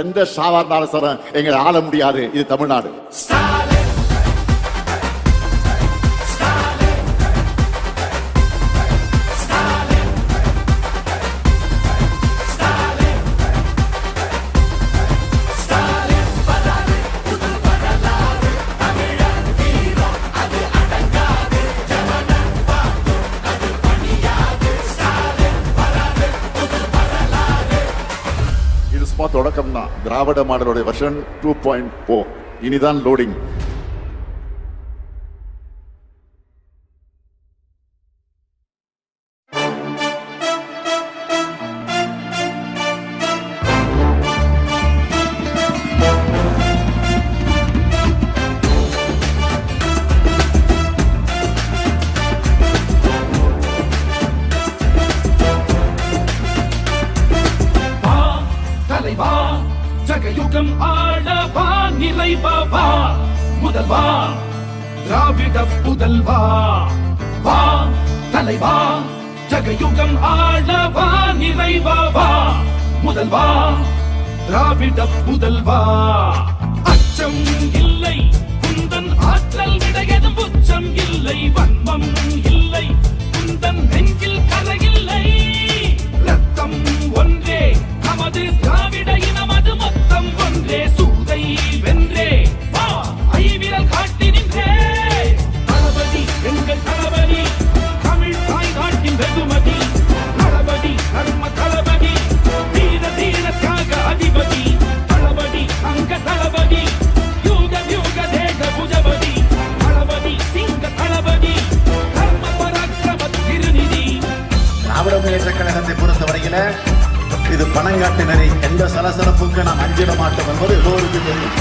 எந்த சாவார்ந்தாலும் சார் எங்களை ஆள முடியாது. இது தமிழ்நாடு. தொடக்கம் தான். திராவிட மாடலுடைய வெர்ஷன் 2.4 இனிதான் லோடிங். ஜகயுகம் ஆளவா நிறைவா முதல்வா திராவிட புதல்வா வா தலைவா. ஜகயுகம் ஆளவா நிறைவா முதல்வா திராவிட புதல்வா. அச்சம் இல்லை குந்தன் ஆற்றல் விடையதும் உச்சம் இல்லை வன்மம் இல்லை குந்தன் நெஞ்சில் கரையில்லை. ரத்தம் ஒன்றே நமது திராவிட இனமது மொத்தம் ஒன்றே சூதை வென்றே வா ஐவிரல் காட்டி நின்றே. தளபதி எங்கள் தளபதி தமிழ் தாய் நாட்டின் வெகுமதி தளபதி தர்ம தளபதி தீர தீர தியாக அதிபதி தளபதி அங்க தளபதி யூக யூக தேக புஜபதி தளபதி சிங்க தளபதி தர்ம பராக்கிரம திருநிதி. திராவிட முன்னேற்ற கழகத்தை பொறுத்தவரையில இது பணங்காட்டினரை எந்த சலசலப்புக்கு நாம் அஞ்சிட மாட்டோம் என்பது எல்லோருக்கும் தெரியும்.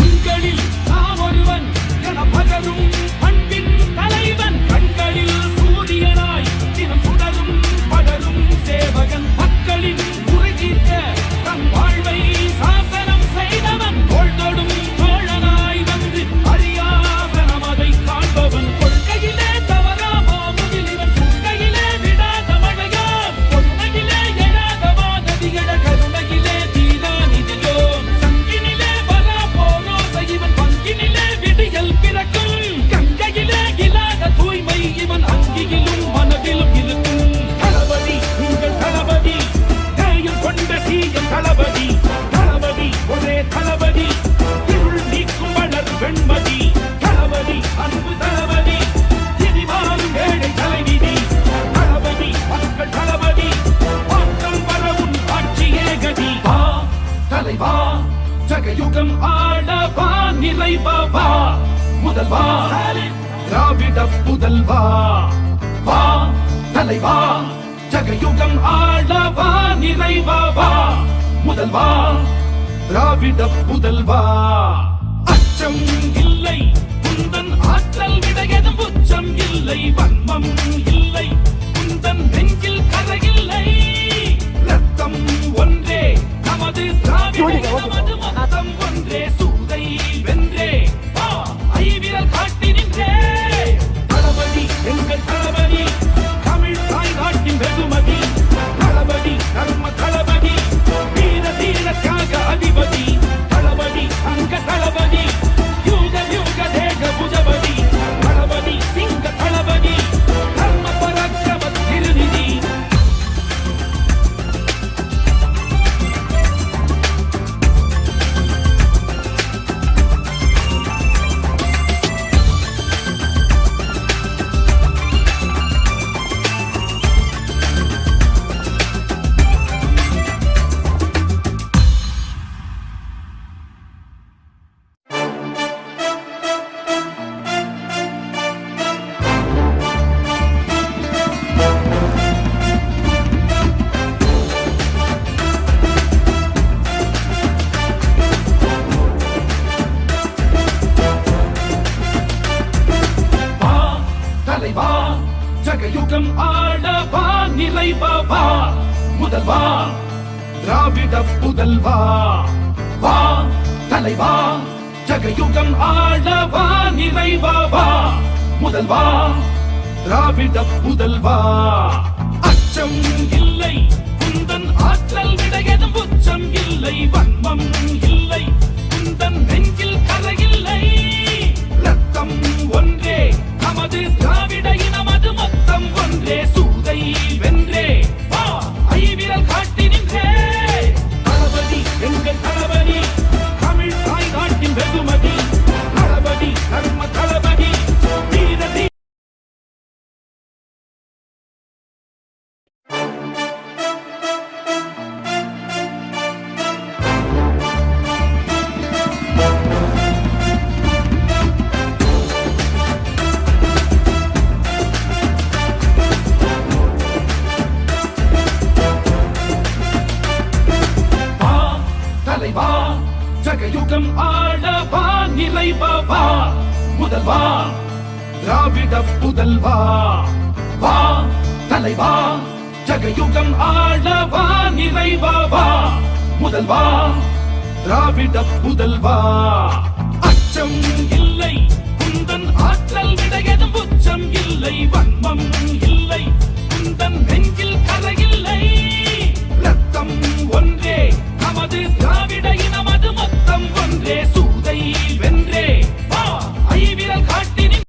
உங்களில் நாம் ஒருவன் என பகரும் அன்பின் தலைவன் கண்களில் சூரியனாய் தினம் சுடரும் படரும் சேவகன் மக்களின் குறை தீர்க்க தன் வாழ்வை சாசனம் செய்தவன் தோள்தொடும் தோழனாய் வந்து அறியாசனம் அதை காண்பவன் கொள்கையிலே தவறாமோ முகிலிவன் சுக்கையிலே விடாத மழையாம் பொன்னையிலே எழாத வானதிகள கருணையிலே தீராநிதியோ சங்கினிலே வரா போரோசை இவன் பங்கினிலே விடியல் பிறக்கும் கங்கையிலே இல்லாத தூய்மை இவன் அங்கியிலும் மனதிலும் இருக்கும். தளபதி உங்கள் தளபதி தேயம் கொண்ட சீயம் தளபதி தளபதி ஒரே தளபதி இருள் நீக்கும் வளர் வெண்மதி தளபதி அன்பு தளபதி திரிவாரும் ஏழை தலைவிதி தளபதி மக்கள் தளபதி மாற்றம் வரவும் ஆட்சியே கதி. வா தலைவா ஜகயுகம் ஆளவா நிறைவா முதல்வா திராவிட புதல்வா வா தலைவா. ஜகயுகம் ஆளவா நிறைவா முதல்வா திராவிட புதல்வா. அச்சம் இல்லை குந்தன் ஆற்றல் விடையதும் உச்சம் இல்லை வன்மம் இல்லை குந்தன் நெஞ்சில் கரையில்லை. ரத்தம் ஒன்றே நமது திராவிட நமது மொத்தம் ஒன்றே சூதை வென்றே வா ஐவிரல் காட்டி நின்றே. தளபதி எங்கள் தளபதி தமிழ் தாய் நாட்டின் வெகுமதி தளபதி தர்ம தளபதி தீர தீர தியாக அதிபதி தளபதி அங்க தளபதி யூக யூக தேக புஜபதி தளபதி சிங்க தளபதி தர்ம பராக்கிரம திருநிதி. ஜகயுகம் ஆளவா நிறைவா முதல்வா திராவிட புதல்வா வா தலைவா. ஜகயுகம் ஆளவா நிறைவா முதல்வா திராவிட புதல்வா அச்சம் இல்லை குந்தன் ஆற்றல் விடையதும் உச்சம் இல்லை வன்மம் இல்லை குந்தன் நெஞ்சில் கரையில்லை ரத்தம் ஒன்றே நமது திராவிட இனமது மொத்தம் ஒன்றே சூதை வென்றே வா ஐவிரல் காட்டி நின்றே தளபதி எங்கள் தளபதி தமிழ் தாய் நாட்டின் வெகுமதி தளபதி தர்ம தளபதி வீரதி வா தலைவா ஜகயுகம் ஆளவா நிறைவா முதல்வா திராவிட புதல்வா வா தலைவா ஜகயுகம் ஆளவா நிறைவா முதல்வா திராவிட புதல்வா அச்சம் இல்லை குந்தன் ஆற்றல் விடையதும் உச்சம் இல்லை வன்மம் இல்லை குந்தன் நெஞ்சில் கரையில்லை ரத்தம் ஒன்றே நமது திராவிட இனமது மொத்தம் ஒன்றே சூதை வென்றே வா ஐவிரல் காட்டி நின்றே.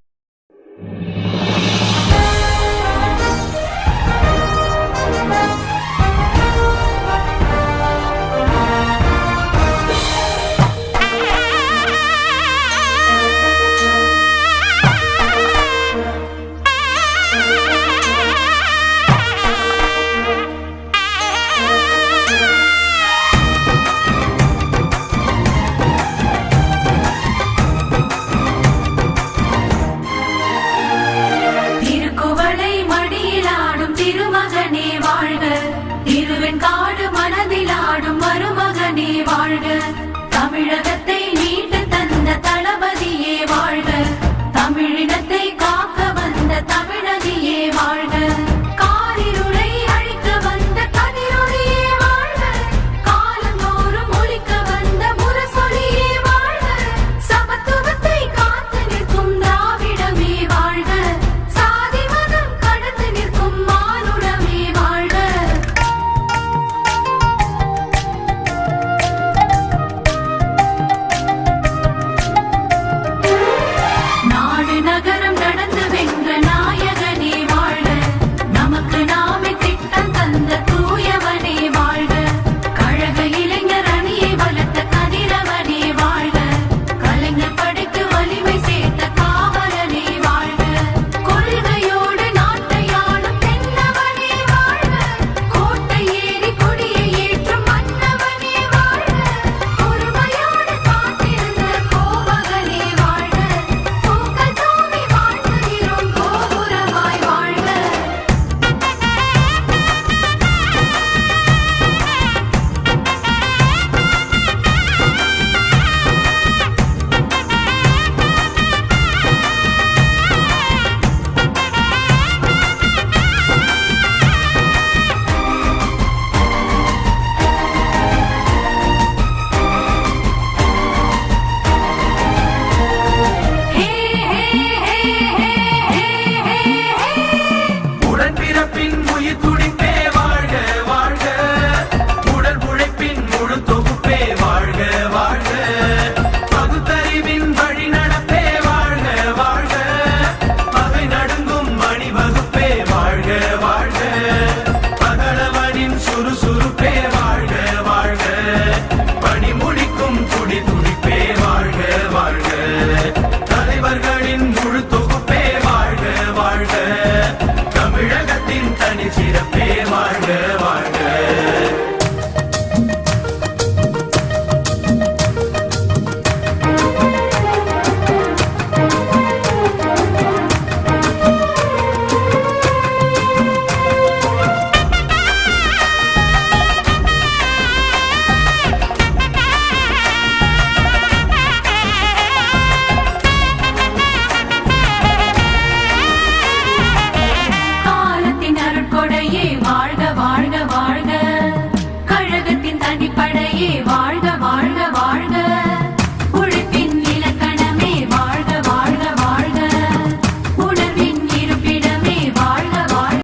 திருக்குவளை மடியிலாடும் திருமகனே வாழ்க திருவெண்காடு மனதிலாடும் மருமகனே வாழ்க தமிழகத்தை